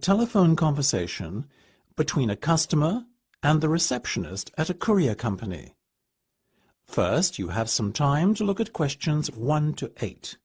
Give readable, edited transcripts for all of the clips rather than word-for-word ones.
Telephone conversation between a customer and the receptionist at a courier company. First, you have some time to look at questions 1 to 8.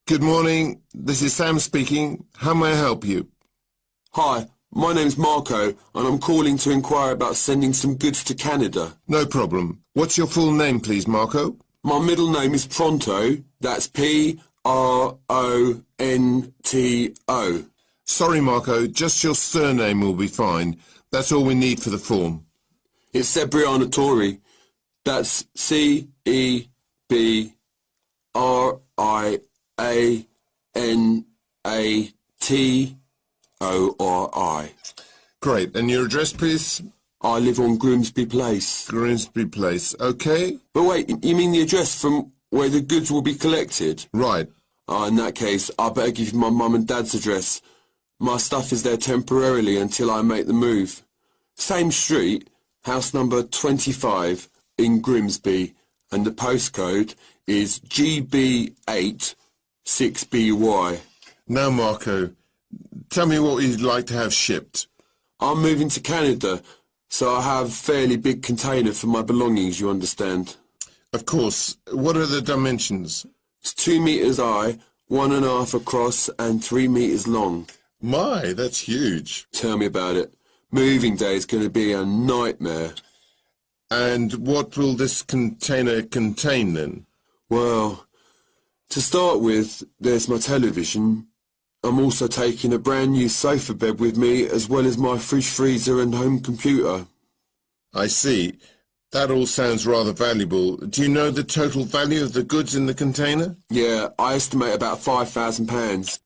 Good morning. This is Sam speaking. How may I help you? Hi, my name's Marco, and I'm calling to inquire about sending some goods to Canada. No problem. What's your full name, please, Marco? My middle name is Pronto. That's P-R-O-N-T-O. Sorry, Marco. Just your surname will be fine. That's all we need for the form. It's Cebriana Tori. That's C-E-B-R-I-A-N-A-T-O-R-I. Great. And your address, please? I live on Grimsby Place. Grimsby Place. Okay. But wait, you mean the address from where the goods will be collected? Right. In that case, I better give you my mum and dad's address. My stuff is there temporarily until I make the move. Same street, house number 25 in Grimsby, and the postcode is GB8 6BY. Now, Marco, tell me what you'd like to have shipped. I'm moving to Canada, so I have a fairly big container for my belongings, you understand. Of course. What are the dimensions? It's 2 meters high, 1.5 across, and 3 meters long. My, that's huge. Tell me about it. Moving day is going to be a nightmare. And what will this container contain, then? Well, to start with, there's my television. I'm also taking a brand new sofa bed with me, as well as my fridge, freezer and home computer. I see. That all sounds rather valuable. Do you know the total value of the goods in the container? Yeah, I estimate about £5,000.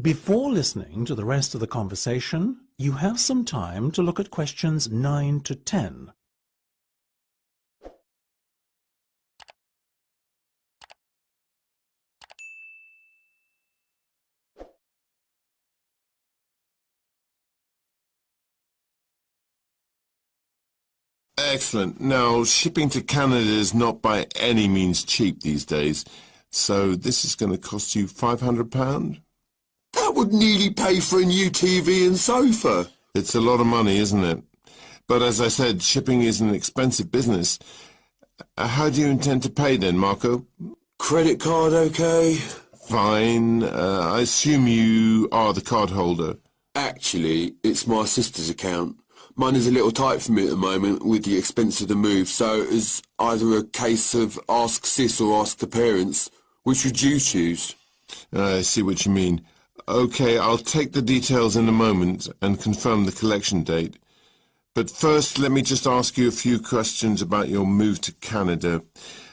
Before listening to the rest of the conversation, you have some time to look at questions 9 to 10. Excellent. Now, shipping to Canada is not by any means cheap these days, so this is going to cost you £500? That would nearly pay for a new TV and sofa. It's a lot of money, isn't it? But as I said, shipping is an expensive business. How do you intend to pay then, Marco? Credit card okay? Fine. I assume you are the card holder. Actually, it's my sister's account. Mine is a little tight for me at the moment with the expense of the move, so it's either a case of ask sis or ask the parents. Which would you choose? I see what you mean. Okay, I'll take the details in a moment and confirm the collection date. But first, let me just ask you a few questions about your move to Canada.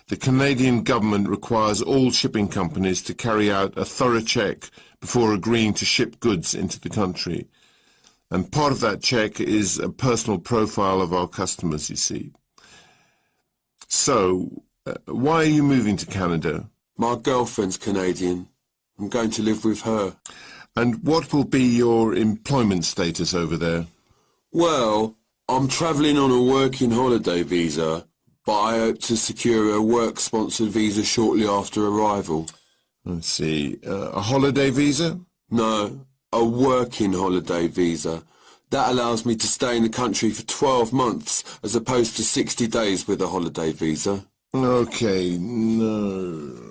The Canadian government requires all shipping companies to carry out a thorough check before agreeing to ship goods into the country. And part of that check is a personal profile of our customers, you see. So, why are you moving to Canada? My girlfriend's Canadian. I'm going to live with her. And what will be your employment status over there? Well, I'm travelling on a working holiday visa, but I hope to secure a work-sponsored visa shortly after arrival. I see. A holiday visa? No, a working holiday visa. That allows me to stay in the country for 12 months, as opposed to 60 days with a holiday visa. Okay, no.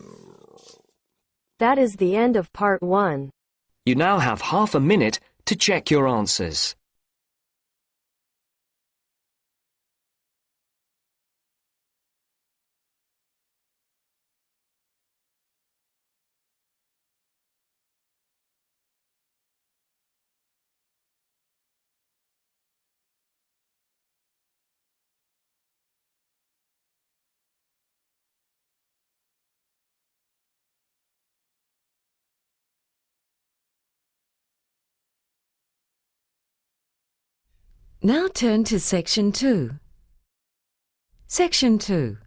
That is the end of part 1. You now have half a minute to check your answers. Now turn to Section 2. Section 2.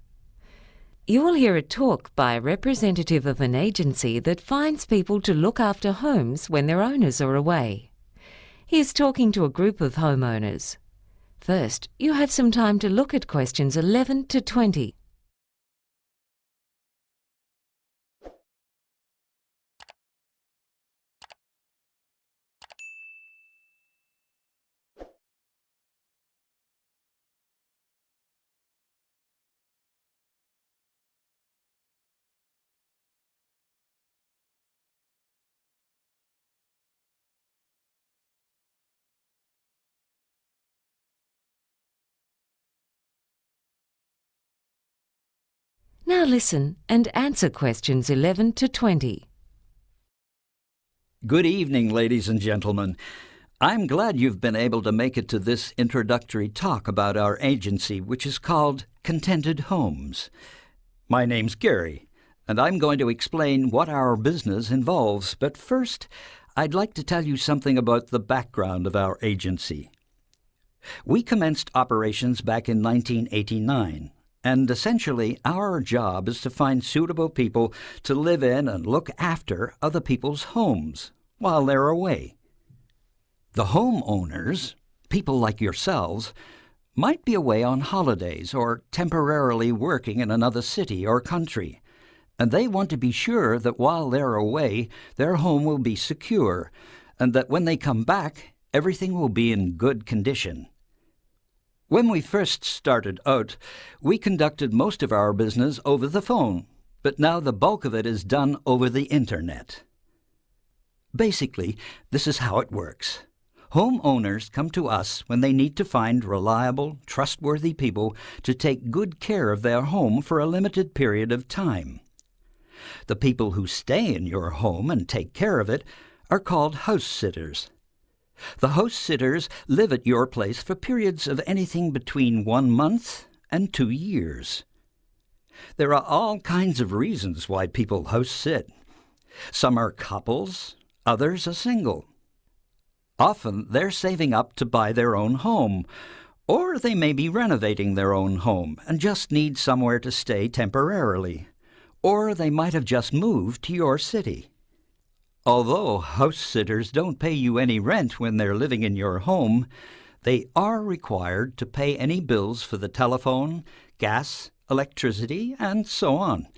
You will hear a talk by a representative of an agency that finds people to look after homes when their owners are away. He is talking to a group of homeowners. First, you have some time to look at questions 11 to 20. Now listen and answer questions 11 to 20. Good evening, ladies and gentlemen. I'm glad you've been able to make it to this introductory talk about our agency, which is called Contented Homes. My name's Gary, and I'm going to explain what our business involves. But first, I'd like to tell you something about the background of our agency. We commenced operations back in 1989. And essentially, our job is to find suitable people to live in and look after other people's homes while they're away. The homeowners, people like yourselves, might be away on holidays or temporarily working in another city or country, and they want to be sure that while they're away, their home will be secure, and that when they come back, everything will be in good condition. When we first started out, we conducted most of our business over the phone, but now the bulk of it is done over the Internet. Basically, this is how it works. Homeowners come to us when they need to find reliable, trustworthy people to take good care of their home for a limited period of time. The people who stay in your home and take care of it are called house sitters. The house sitters live at your place for periods of anything between 1 month and 2 years. There are all kinds of reasons why people house sit. Some are couples, others are single. Often they're saving up to buy their own home, or they may be renovating their own home and just need somewhere to stay temporarily, or they might have just moved to your city. Although house sitters don't pay you any rent when they're living in your home, they are required to pay any bills for the telephone, gas, electricity, and so on.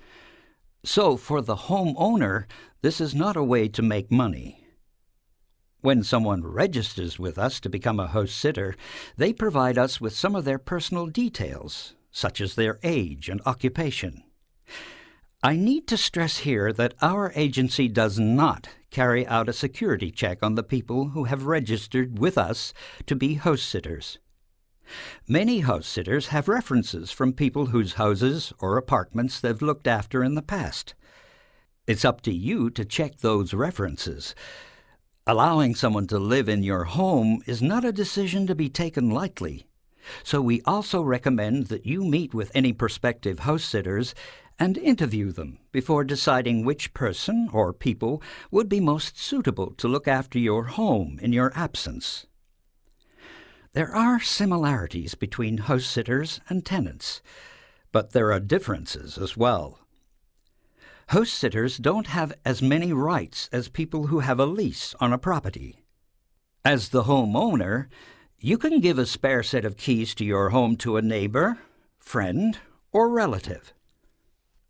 So for the homeowner, this is not a way to make money. When someone registers with us to become a house sitter, they provide us with some of their personal details, such as their age and occupation. I need to stress here that our agency does not carry out a security check on the people who have registered with us to be house sitters. Many house sitters have references from people whose houses or apartments they've looked after in the past. It's up to you to check those references. Allowing someone to live in your home is not a decision to be taken lightly. So we also recommend that you meet with any prospective house sitters and interview them before deciding which person or people would be most suitable to look after your home in your absence. There are similarities between house sitters and tenants, but there are differences as well. House sitters don't have as many rights as people who have a lease on a property. As the homeowner, you can give a spare set of keys to your home to a neighbor, friend, or relative.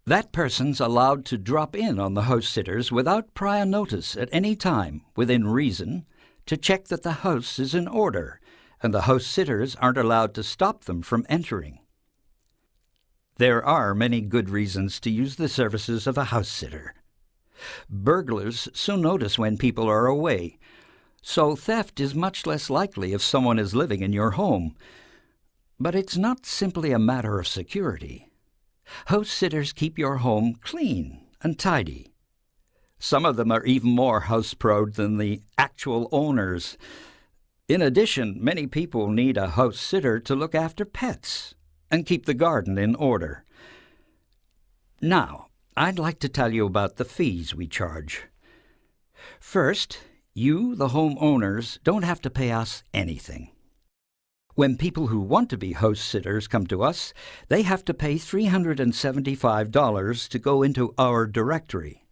That person's allowed to drop in on the house sitters without prior notice at any time, within reason, to check that the house is in order, and the house sitters aren't allowed to stop them from entering. There are many good reasons to use the services of a house sitter. Burglars soon notice when people are away, so theft is much less likely if someone is living in your home. But it's not simply a matter of security. House sitters keep your home clean and tidy. Some of them are even more house-proud than the actual owners. In addition, many people need a house sitter to look after pets and keep the garden in order. Now, I'd like to tell you about the fees we charge. First, you, the homeowners, don't have to pay us anything. When people who want to be house sitters come to us, they have to pay $375 to go into our directory.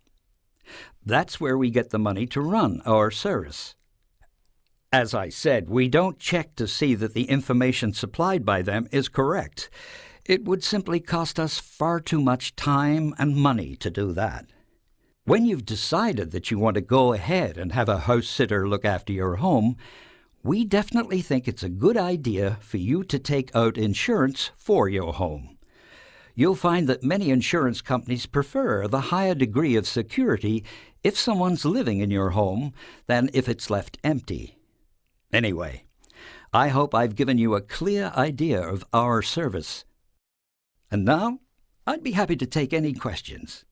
That's where we get the money to run our service. As I said, we don't check to see that the information supplied by them is correct. It would simply cost us far too much time and money to do that. When you've decided that you want to go ahead and have a house sitter look after your home, we definitely think it's a good idea for you to take out insurance for your home. You'll find that many insurance companies prefer the higher degree of security if someone's living in your home than if it's left empty. Anyway, I hope I've given you a clear idea of our service. And now, I'd be happy to take any questions.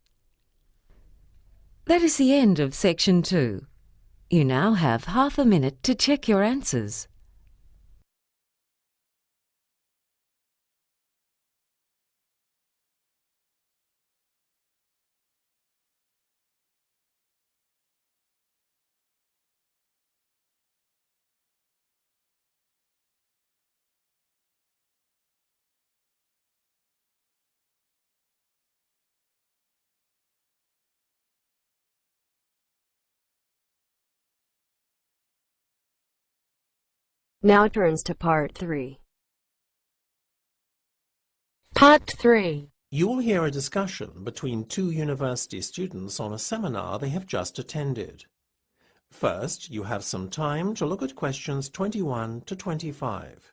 That is the end of Section 2. You now have half a minute to check your answers. Now turns to Part 3. Part 3. You will hear a discussion between two university students on a seminar they have just attended. First, you have some time to look at questions 21 to 25.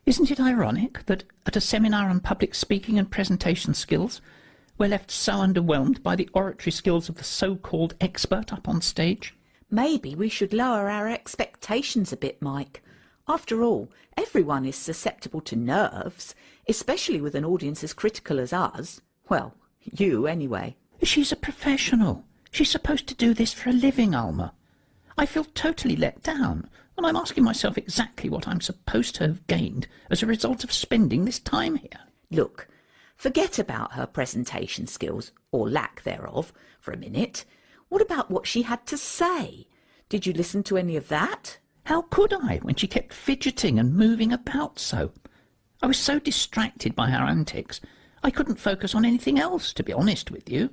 Isn't it ironic that at a seminar on public speaking and presentation skills, we're left so underwhelmed by the oratory skills of the so-called expert up on stage? Maybe we should lower our expectations a bit, Mike. After all, everyone is susceptible to nerves, especially with an audience as critical as us. Well, you anyway. She's a professional. She's supposed to do this for a living, Alma. I feel totally let down, and I'm asking myself exactly what I'm supposed to have gained as a result of spending this time here. Look, forget about her presentation skills, or lack thereof, for a minute. What about what she had to say? Did you listen to any of that? How could I, when she kept fidgeting and moving about so? I was so distracted by her antics, I couldn't focus on anything else, to be honest with you.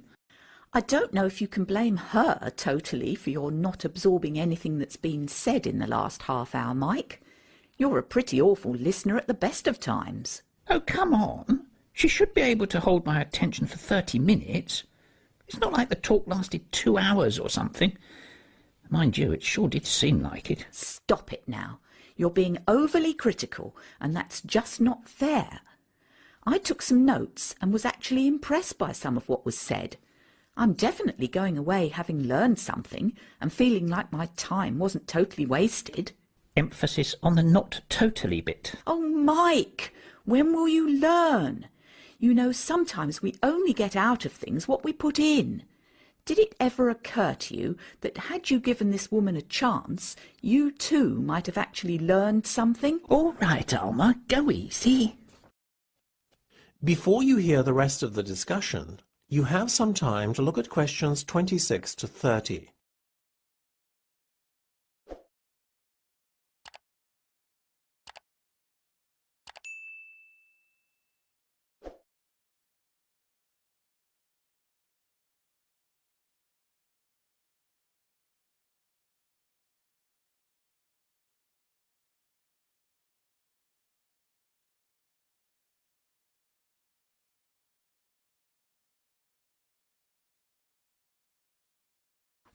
I don't know if you can blame her totally for your not absorbing anything that's been said in the last half hour, Mike. You're a pretty awful listener at the best of times. Oh, come on. She should be able to hold my attention for 30 minutes. It's not like the talk lasted 2 hours or something. Mind you, it sure did seem like it. Stop it now. You're being overly critical, and that's just not fair. I took some notes and was actually impressed by some of what was said. I'm definitely going away having learned something and feeling like my time wasn't totally wasted. Emphasis on the not totally bit. Oh, Mike, when will you learn? You know, sometimes we only get out of things what we put in. Did it ever occur to you that had you given this woman a chance, you too might have actually learned something? All right, Alma, go easy. Before you hear the rest of the discussion, you have some time to look at questions 26 to 30.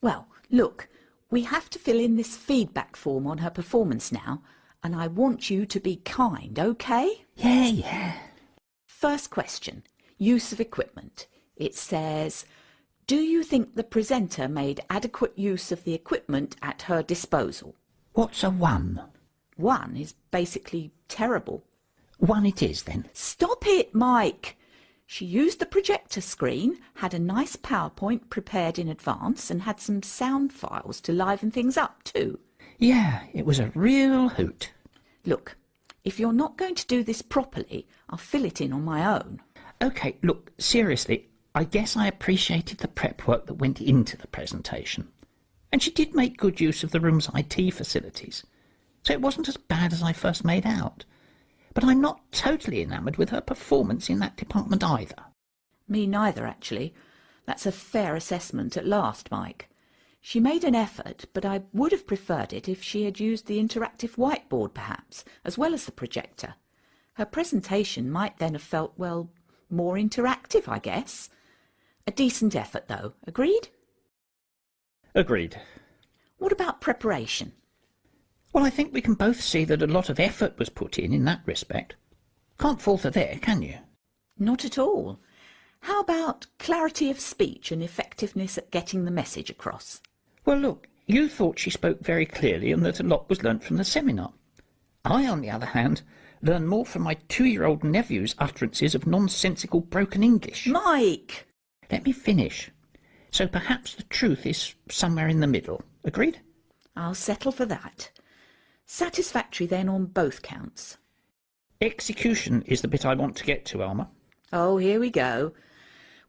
Well, look, we have to fill in this feedback form on her performance now, and I want you to be kind, okay? Yeah. First question, use of equipment. It says, do you think the presenter made adequate use of the equipment at her disposal? What's a 1? 1 is basically terrible. 1 it is, then. Stop it, Mike! She used the projector screen, had a nice PowerPoint prepared in advance, and had some sound files to liven things up too. Yeah, it was a real hoot. Look, if you're not going to do this properly, I'll fill it in on my own. OK, look, seriously, I guess I appreciated the prep work that went into the presentation. And she did make good use of the room's IT facilities. So it wasn't as bad as I first made out. But I'm not totally enamoured with her performance in that department either. Me neither, actually. That's a fair assessment at last, Mike. She made an effort, but I would have preferred it if she had used the interactive whiteboard, perhaps, as well as the projector. Her presentation might then have felt, well, more interactive, I guess. A decent effort, though. Agreed? Agreed. What about preparation? Well, I think we can both see that a lot of effort was put in that respect. Can't falter there, can you? Not at all. How about clarity of speech and effectiveness at getting the message across? Well, look, you thought she spoke very clearly and that a lot was learnt from the seminar. I, on the other hand, learned more from my 2-year-old nephew's utterances of nonsensical broken English. Mike! Let me finish. So perhaps the truth is somewhere in the middle. Agreed? I'll settle for that. Satisfactory then on both counts. Execution is the bit I want to get to, Alma. Oh, here we go.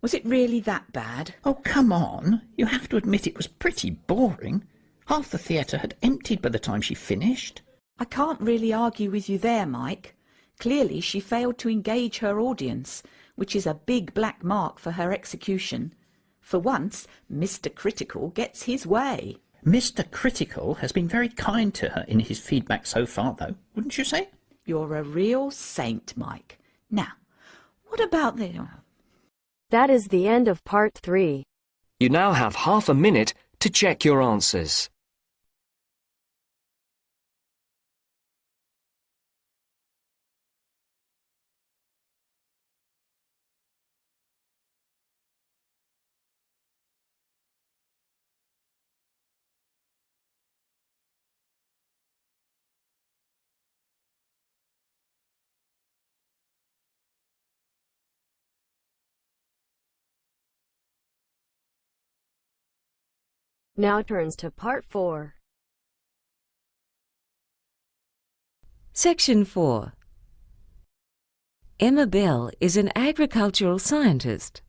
Was it really that bad? Oh, come on. You have to admit it was pretty boring. Half the theatre had emptied by the time she finished. I can't really argue with you there, Mike. Clearly she failed to engage her audience, which is a big black mark for her execution. For once, Mr. Critical gets his way. Mr. Critical has been very kind to her in his feedback so far, though, wouldn't you say? You're a real saint, Mike. Now, what about the... That is the end of part 3. You now have half a minute to check your answers. Now turns to part 4. Section 4. Emma Bell is an agricultural scientist.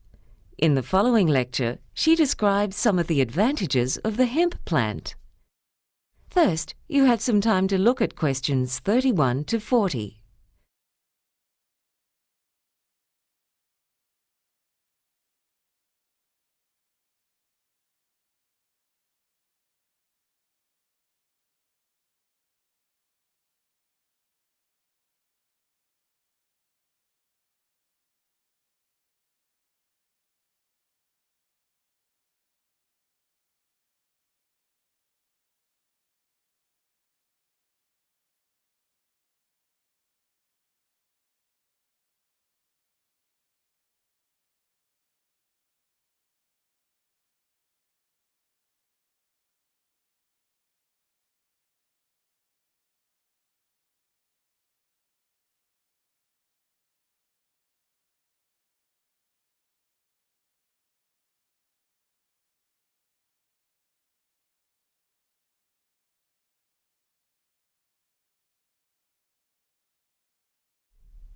In the following lecture, she describes some of the advantages of the hemp plant. First, you have some time to look at questions 31 to 40.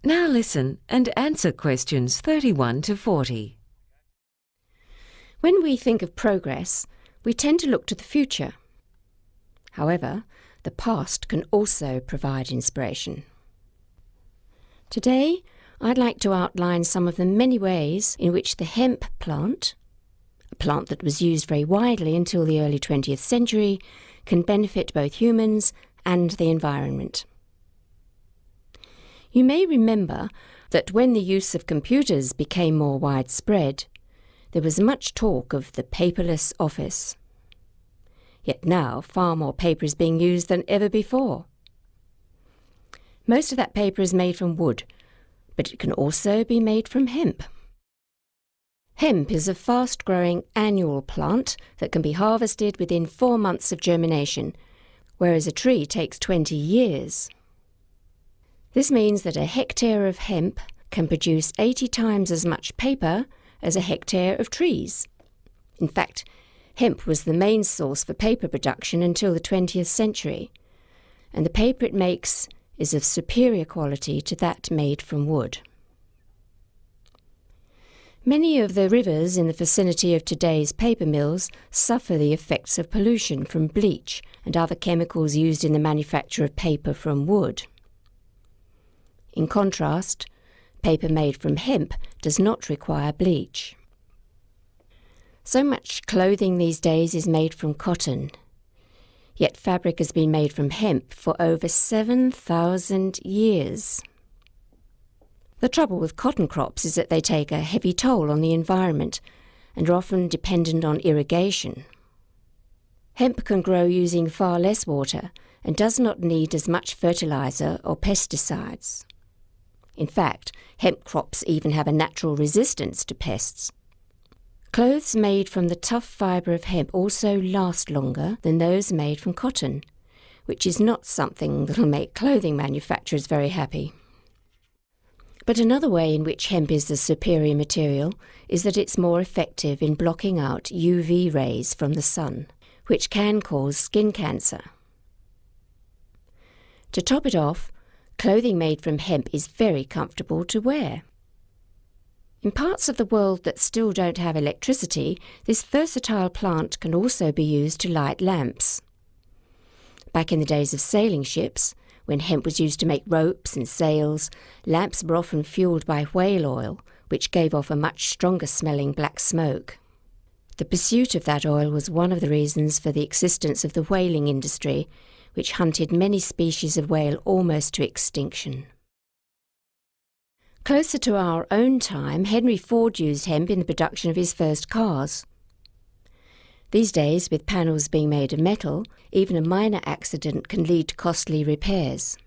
Now listen and answer questions 31 to 40. When we think of progress, we tend to look to the future. However, the past can also provide inspiration. Today, I'd like to outline some of the many ways in which the hemp plant, a plant that was used very widely until the early 20th century, can benefit both humans and the environment. You may remember that when the use of computers became more widespread, there was much talk of the paperless office. Yet now far more paper is being used than ever before. Most of that paper is made from wood, but it can also be made from hemp. Hemp is a fast-growing annual plant that can be harvested within 4 months of germination, whereas a tree takes 20 years. This means that a hectare of hemp can produce 80 times as much paper as a hectare of trees. In fact, hemp was the main source for paper production until the 20th century, and the paper it makes is of superior quality to that made from wood. Many of the rivers in the vicinity of today's paper mills suffer the effects of pollution from bleach and other chemicals used in the manufacture of paper from wood. In contrast, paper made from hemp does not require bleach. So much clothing these days is made from cotton, yet fabric has been made from hemp for over 7,000 years. The trouble with cotton crops is that they take a heavy toll on the environment and are often dependent on irrigation. Hemp can grow using far less water and does not need as much fertilizer or pesticides. In fact, hemp crops even have a natural resistance to pests. Clothes made from the tough fibre of hemp also last longer than those made from cotton, which is not something that'll make clothing manufacturers very happy. But another way in which hemp is the superior material is that it's more effective in blocking out UV rays from the sun, which can cause skin cancer. To top it off, clothing made from hemp is very comfortable to wear. In parts of the world that still don't have electricity, this versatile plant can also be used to light lamps. Back in the days of sailing ships, when hemp was used to make ropes and sails, lamps were often fueled by whale oil, which gave off a much stronger-smelling black smoke. The pursuit of that oil was one of the reasons for the existence of the whaling industry, which hunted many species of whale almost to extinction. Closer to our own time, Henry Ford used hemp in the production of his first cars. These days, with panels being made of metal, even a minor accident can lead to costly repairs.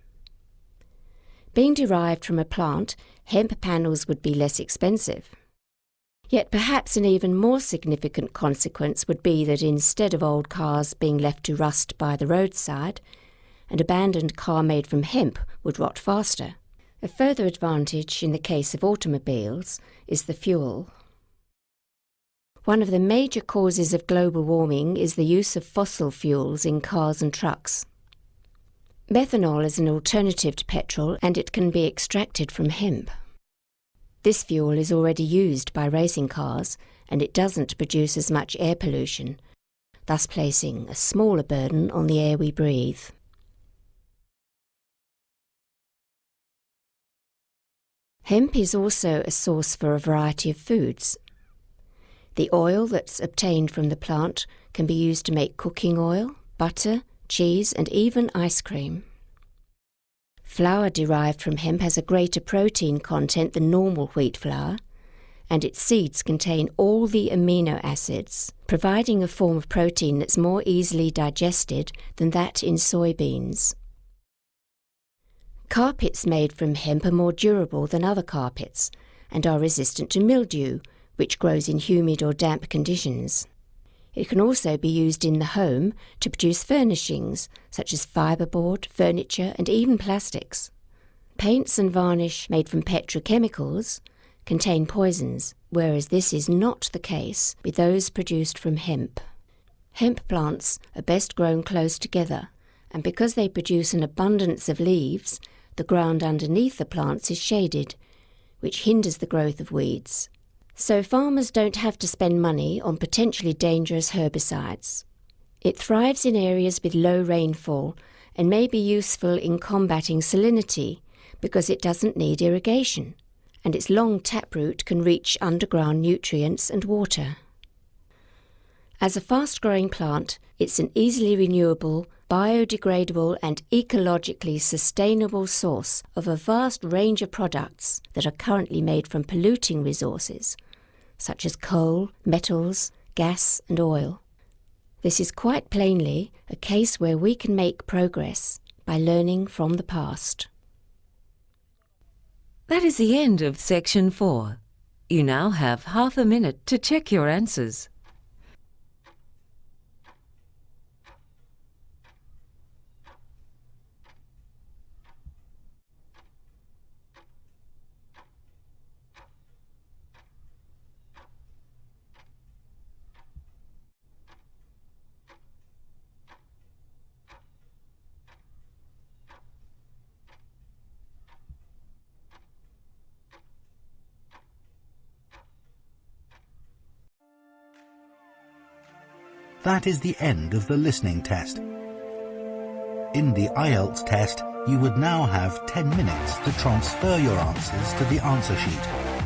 Being derived from a plant, hemp panels would be less expensive. Yet perhaps an even more significant consequence would be that instead of old cars being left to rust by the roadside, an abandoned car made from hemp would rot faster. A further advantage in the case of automobiles is the fuel. One of the major causes of global warming is the use of fossil fuels in cars and trucks. Methanol is an alternative to petrol, and it can be extracted from hemp. This fuel is already used by racing cars, and it doesn't produce as much air pollution, thus placing a smaller burden on the air we breathe. Hemp is also a source for a variety of foods. The oil that's obtained from the plant can be used to make cooking oil, butter, cheese, and even ice cream. Flour derived from hemp has a greater protein content than normal wheat flour, and its seeds contain all the amino acids, providing a form of protein that's more easily digested than that in soybeans. Carpets made from hemp are more durable than other carpets and are resistant to mildew, which grows in humid or damp conditions. It can also be used in the home to produce furnishings such as fiberboard, furniture, and even plastics. Paints and varnish made from petrochemicals contain poisons, whereas this is not the case with those produced from hemp. Hemp plants are best grown close together, and because they produce an abundance of leaves, the ground underneath the plants is shaded, which hinders the growth of weeds. So farmers don't have to spend money on potentially dangerous herbicides. It thrives in areas with low rainfall and may be useful in combating salinity because it doesn't need irrigation, and its long taproot can reach underground nutrients and water. As a fast-growing plant, it's an easily renewable, biodegradable and ecologically sustainable source of a vast range of products that are currently made from polluting resources, such as coal, metals, gas and oil. This is quite plainly a case where we can make progress by learning from the past. That is the end of Section 4. You now have half a minute to check your answers. That is the end of the listening test. In the Ielts test, you would now have 10 minutes to transfer your answers to the answer sheet.